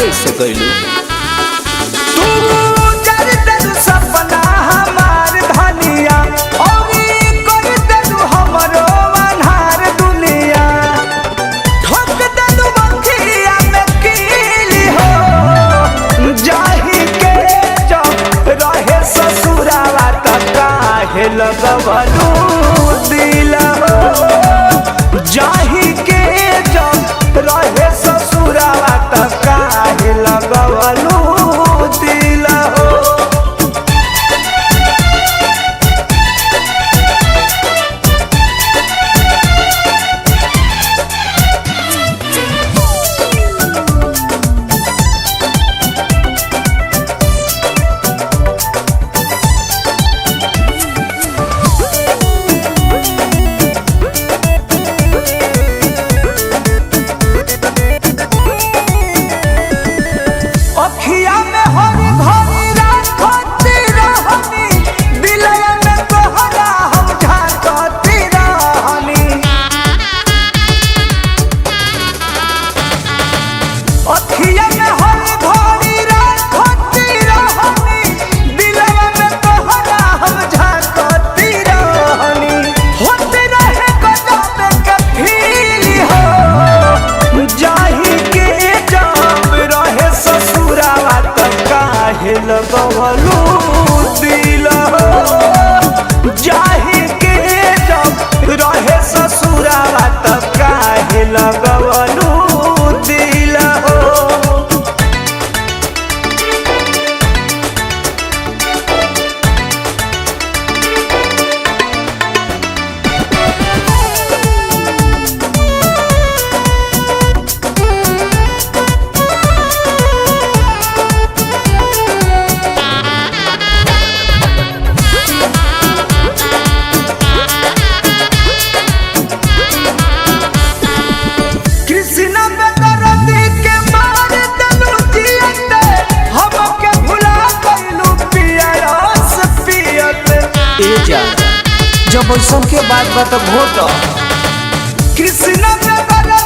कैसे कैलू सपना हमार धनिया और कर देलू हमरो अन्हार दुनिया ठोक देलू बखिया में कीली हो जाही के जब रहे ससुरावा त काहे लगवलू दिल हो जाही के जब रहे ससुरावा त काहे लगवलू दिल हो। अखिया में हरी भरी राखती रहनी दिलया में तोहरा हम झांकती रहनी अखिया में हरी भरी राखती रहनी दिलया में तोहरा हम झांकती रहनी होते रहे गजब के फील हो जाही के जब रहे ससुरावा त काहे लगवलू दिल हो जाही के जब रहे ससुरावा त काहे लगवलू दिल हो। कृष्णा बेदर्दी के मार देलू जियते हमके भुला गइलू पिया रस पियते ए जान जब ऐसन के बात बा त घोट कृष्णा बेदर्दी